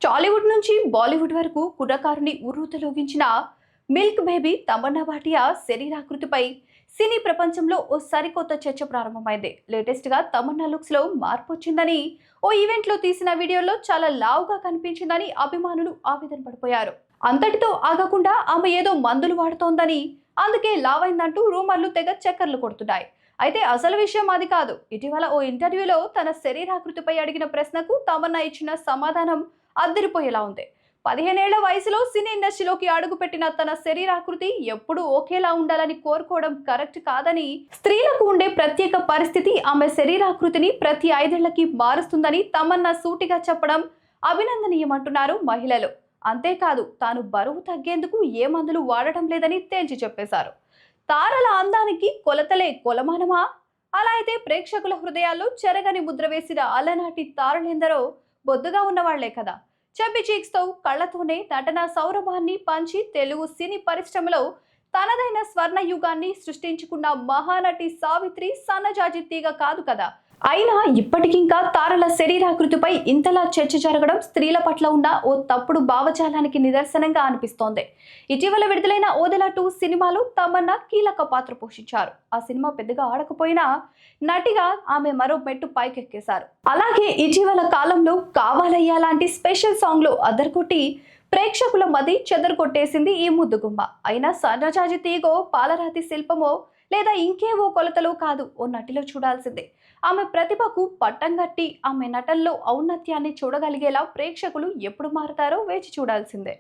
టాలీవుడ్ నుంచి బాలీవుడ్ వరకు కుర్రకారుని ఉర్రూతలూగించిన milk baby Tamannaah Bhatia శరీరాకృతిపై సినీ ప్రపంచంలో ఓ సరికొత్త చర్చ ప్రారంభమైంది. లేటెస్ట్ గా తమన్నా లుక్స్ లో మార్పు వచ్చిందని, ఓ ఈవెంట్ లో తీసిన వీడియోలో చాలా లావుగా కనిపించిందని అభిమానులు ఆవేదన పడిపోయారు. అంతటితో ఆగకుండా ఆమె ఏదో మందులు వాడుతోందని, అందుకే లావైందంటూ రూమర్లు తెగ చక్కర్లు కొడుతున్నాయి. అయితే అసలు విషయం అది కాదు. ఇటీవల ఓ ఇంటర్వ్యూలో తన శరీరాకృతిపై అడిగిన ప్రశ్నకు తమన్నా ఇచ్చిన సమాధానం అదిరిపోయేలా ఉంది. 15 ఏళ్ల వయసులో సినీ ఇండస్ట్రీలోకి అడుగుపెట్టిన తన శరీరాకృతి ఎప్పుడూ ఒకేలా ఉండాలని కోరుకోవడం కరెక్ట్ కాదని, స్త్రీలకు ఉండే ప్రత్యేక పరిస్థితి ఆమె శరీరాకృతిని ప్రతి 5 ఏళ్లకి మారుస్తుందని తమన్నా సూటిగా చెప్పడం అభినందనీయమంటున్నారు మహిళలు. అంతేకాదు, తాను బరువు తగ్గేందుకు ఏ మందులు వాడటం లేదని తేల్చి చెప్పేశారు. తారల అందానికి కొలతలే కొలమానమా? అలా అయితే ప్రేక్షకుల హృదయాల్లో చెరగని ముద్ర వేసిన అలనాటి తారలెందరో బొద్దుగా ఉన్నవాళ్లే కదా. చెబ్బి చీక్స్ తో కళ్లతోనే నటన సౌరభాన్ని పంచి తెలుగు సినీ పరిశ్రమలో తనదైన స్వర్ణ యుగాన్ని సృష్టించుకున్న మహానటి సావిత్రి సన్నజాజి తీగ కాదు కదా. అయినా ఇప్పటికింకా తారల శరీరాకృతిపై ఇంతలా చర్చ జరగడం స్త్రీల పట్ల ఉన్న ఓ తప్పుడు భావజాలానికి నిదర్శనంగా అనిపిస్తోంది. ఇటీవల విడుదలైన ఓదెల 2 సినిమాలో తమన్నా కీలక పాత్ర పోషించారు. ఆ సినిమా పెద్దగా ఆడకపోయినా నటిగా ఆమె మరో మెట్టు పైకెక్కేశారు. అలాగే ఇటీవల కాలంలో కావాలయ్యా లాంటి స్పెషల్ సాంగ్ లో అదరగొట్టి ప్రేక్షకుల మధ్య చెదరగొట్టేసింది ఈ ముద్దుగుమ్మ. అయినా సన్నజాజి తీగో, పాలరాతి శిల్పమో లేదా ఇంకేవో కొలతలో కాదు, ఓ నటిలో చూడాల్సిందే. ఆమె ప్రతిభకు పట్టం కట్టి ఆమె నటనలో ఔన్నత్యాన్ని చూడగలిగేలా ప్రేక్షకులు ఎప్పుడు మారతారో వేచి చూడాల్సిందే.